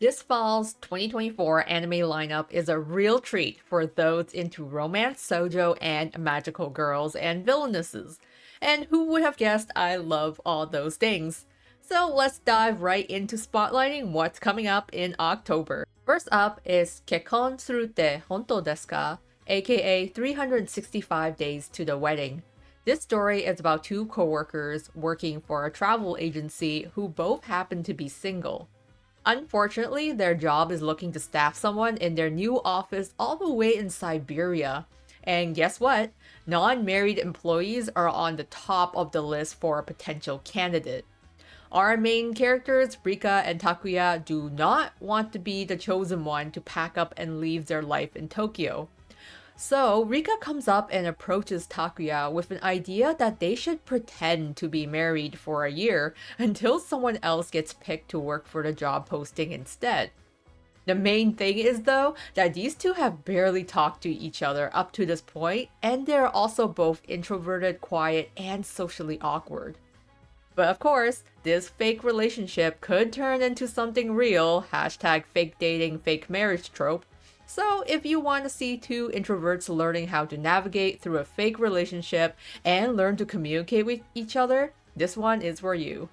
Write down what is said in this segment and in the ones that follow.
This fall's 2024 anime lineup is a real treat for those into romance, shoujo, and magical girls and villainesses. And who would have guessed I love all those things? So let's dive right into spotlighting what's coming up in October. First up is Kekkon Surute Honto desu ka, aka 365 Days to the Wedding. This story is about two coworkers working for a travel agency who both happen to be single. Unfortunately, their job is looking to staff someone in their new office all the way in Siberia. And guess what? Non married employees are on the top of the list for a potential candidate. Our main characters, Rika and Takuya, do not want to be the chosen one to pack up and leave their life in Tokyo. So, Rika comes up and approaches Takuya with an idea that they should pretend to be married for a year until someone else gets picked to work for the job posting instead. The main thing is, though, that these two have barely talked to each other up to this point, and they're also both introverted, quiet, and socially awkward. But of course, this fake relationship could turn into something real, hashtag fake dating, fake marriage trope. So if you want to see two introverts learning how to navigate through a fake relationship and learn to communicate with each other, this one is for you.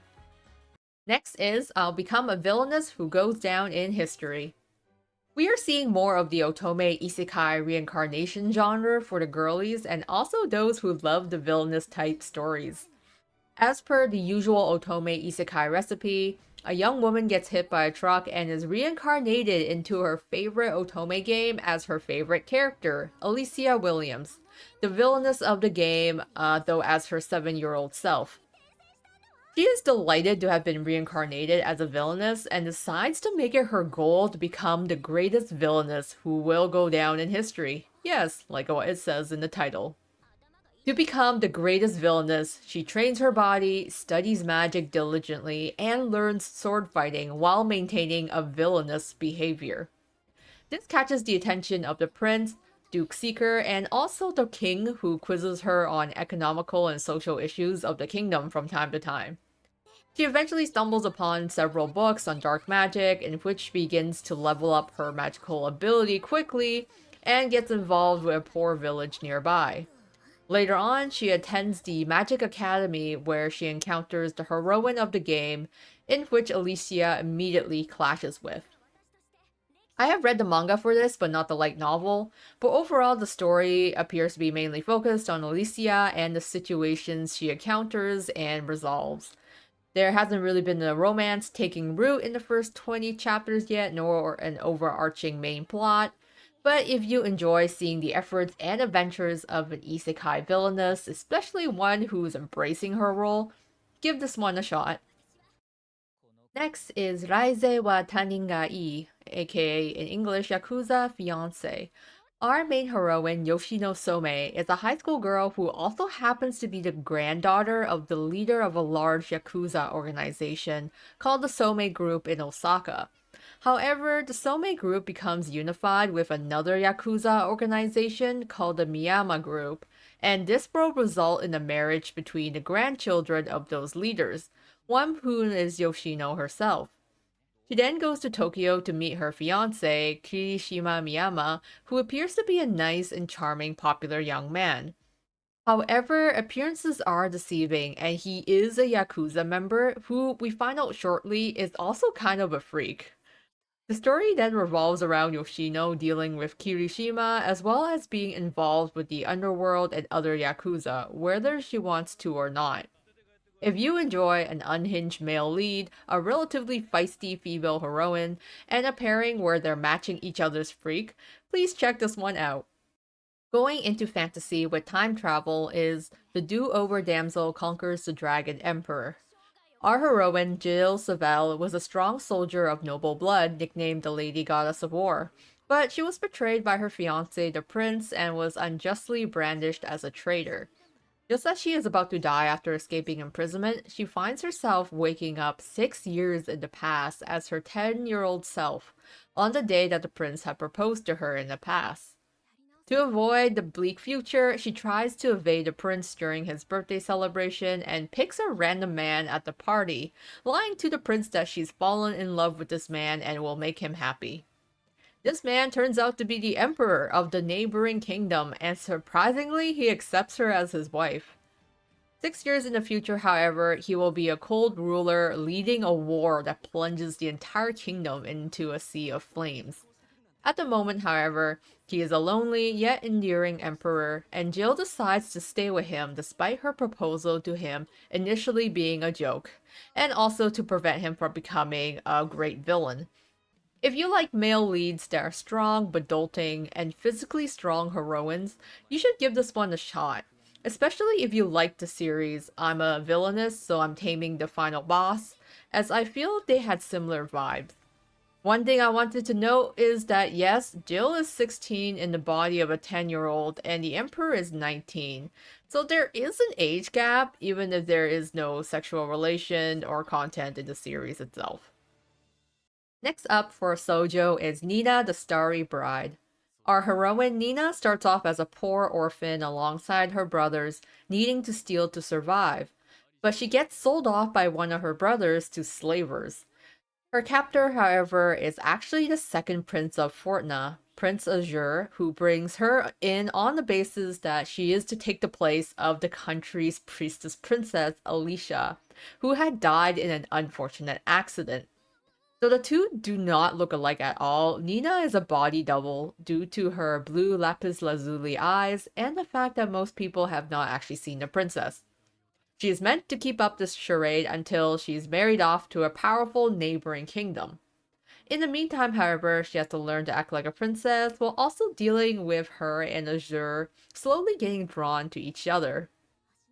Next is I'll Become a Villainess Who Goes Down in History. We are seeing more of the otome isekai reincarnation genre for the girlies and also those who love the villainous type stories. As per the usual otome isekai recipe, a young woman gets hit by a truck and is reincarnated into her favorite otome game as her favorite character, Alicia Williams, the villainess of the game, though as her 7-year-old self. She is delighted to have been reincarnated as a villainess and decides to make it her goal to become the greatest villainess who will go down in history. Yes, like what it says in the title. To become the greatest villainess, she trains her body, studies magic diligently, and learns sword fighting while maintaining a villainous behavior. This catches the attention of the prince, Duke Seeker, and also the king who quizzes her on economical and social issues of the kingdom from time to time. She eventually stumbles upon several books on dark magic, in which she begins to level up her magical ability quickly and gets involved with a poor village nearby. Later on, she attends the Magic Academy where she encounters the heroine of the game, in which Alicia immediately clashes with. I have read the manga for this, but not the light novel, but overall the story appears to be mainly focused on Alicia and the situations she encounters and resolves. There hasn't really been a romance taking root in the first 20 chapters yet, nor an overarching main plot. But if you enjoy seeing the efforts and adventures of an isekai villainess, especially one who's embracing her role, give this one a shot. Next is Raise wa Tanin ga ii, aka in English Yakuza Fiancé. Our main heroine, Yoshino Some, is a high school girl who also happens to be the granddaughter of the leader of a large Yakuza organization called the Some Group in Osaka. However, the Some Group becomes unified with another Yakuza organization called the Miyama Group, and this will result in a marriage between the grandchildren of those leaders, one of whom is Yoshino herself. She then goes to Tokyo to meet her fiance, Kirishima Miyama, who appears to be a nice and charming popular young man. However, appearances are deceiving, and he is a Yakuza member who we find out shortly is also kind of a freak. The story then revolves around Yoshino dealing with Kirishima as well as being involved with the underworld and other Yakuza, whether she wants to or not. If you enjoy an unhinged male lead, a relatively feisty female heroine, and a pairing where they're matching each other's freak, please check this one out. Going into fantasy with time travel is The Do-Over Damsel Conquers the Dragon Emperor. Our heroine, Jill Savelle, was a strong soldier of noble blood, nicknamed the Lady Goddess of War. But she was betrayed by her fiance, the prince, and was unjustly brandished as a traitor. Just as she is about to die after escaping imprisonment, she finds herself waking up 6 years in the past as her 10-year-old self, on the day that the prince had proposed to her in the past. To avoid the bleak future, she tries to evade the prince during his birthday celebration and picks a random man at the party, lying to the prince that she's fallen in love with this man and will make him happy. This man turns out to be the emperor of the neighboring kingdom, and surprisingly, he accepts her as his wife. 6 years in the future, however, he will be a cold ruler leading a war that plunges the entire kingdom into a sea of flames. At the moment, however, he is a lonely yet endearing emperor, and Jill decides to stay with him despite her proposal to him initially being a joke, and also to prevent him from becoming a great villain. If you like male leads that are strong, adulting, and physically strong heroines, you should give this one a shot. Especially if you like the series I'm a Villainess, so I'm taming the final boss, as I feel they had similar vibes. One thing I wanted to note is that yes, Jill is 16 in the body of a 10-year-old and the Emperor is 19. So there is an age gap, even if there is no sexual relation or content in the series itself. Next up for Shoujo is Nina the Starry Bride. Our heroine Nina starts off as a poor orphan alongside her brothers, needing to steal to survive. But she gets sold off by one of her brothers to slavers. Her captor, however, is actually the second prince of Fortna, Prince Azure, who brings her in on the basis that she is to take the place of the country's priestess princess, Alicia, who had died in an unfortunate accident. Though the two do not look alike at all, Nina is a body double due to her blue lapis lazuli eyes and the fact that most people have not actually seen the princess. She is meant to keep up this charade until she's married off to a powerful neighboring kingdom. In the meantime, however, she has to learn to act like a princess while also dealing with her and Azure slowly getting drawn to each other.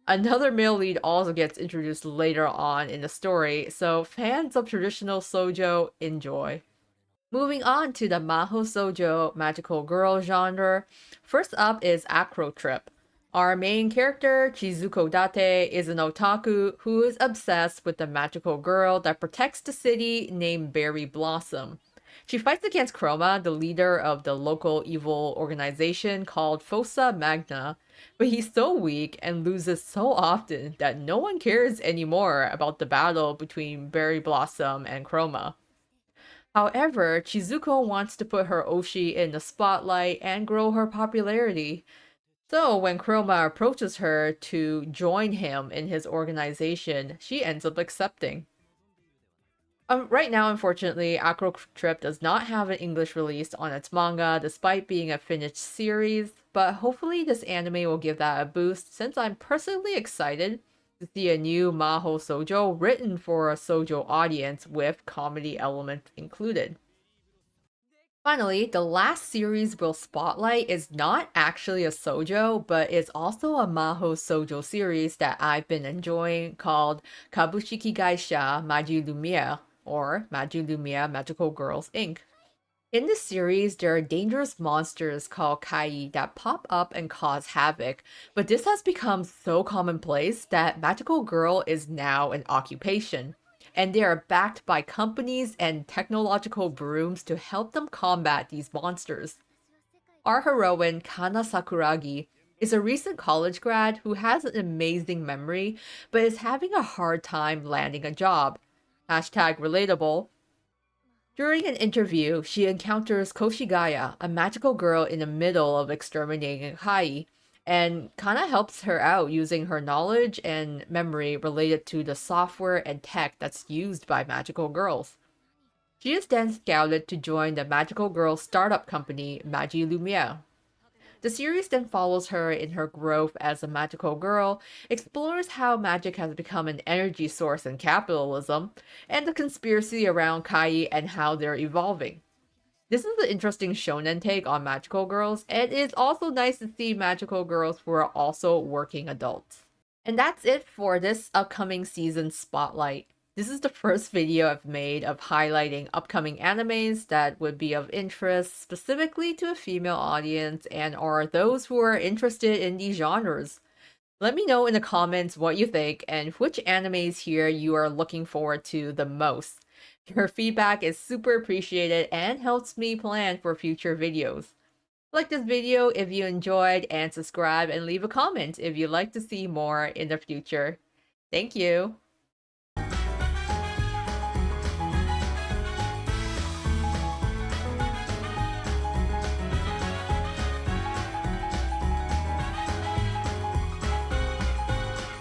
Another male lead also gets introduced later on in the story, so fans of traditional shoujo enjoy. Moving on to the Maho Shoujo magical girl genre, first up is Acro Trip. Our main character, Chizuko Date, is an otaku who is obsessed with the magical girl that protects the city named Berry Blossom. She fights against Chroma, the leader of the local evil organization called Fossa Magna, but he's so weak and loses so often that no one cares anymore about the battle between Berry Blossom and Chroma. However, Chizuko wants to put her Oshi in the spotlight and grow her popularity. So when Chroma approaches her to join him in his organization, she ends up accepting. Right now, unfortunately, Acro Trip does not have an English release on its manga, despite being a finished series, but hopefully this anime will give that a boost since I'm personally excited to see a new Maho Shoujo written for a Shoujo audience with comedy elements included. Finally, the last series we'll spotlight is not actually a shoujo, but is also a Maho shoujo series that I've been enjoying called Kabushiki Gaisha Maju Lumiere, or Maju Lumiere Magical Girls Inc. In this series, there are dangerous monsters called kai that pop up and cause havoc, but this has become so commonplace that Magical Girl is now an occupation, and they are backed by companies and technological brooms to help them combat these monsters. Our heroine, Kana Sakuragi, is a recent college grad who has an amazing memory, but is having a hard time landing a job. Hashtag relatable. During an interview, she encounters Koshigaya, a magical girl in the middle of exterminating Kai, and Kana helps her out using her knowledge and memory related to the software and tech that's used by magical girls. She is then scouted to join the magical girl startup company Magi Lumiere. The series then follows her in her growth as a magical girl, explores how magic has become an energy source in capitalism, and the conspiracy around Kai and how they're evolving. This is an interesting shonen take on magical girls, and it's also nice to see magical girls who are also working adults. And that's it for this upcoming season spotlight. This is the first video I've made of highlighting upcoming animes that would be of interest specifically to a female audience and are those who are interested in these genres. Let me know in the comments what you think and which animes here you are looking forward to the most. Your feedback is super appreciated and helps me plan for future videos. Like this video if you enjoyed, and subscribe and leave a comment if you'd like to see more in the future. Thank you.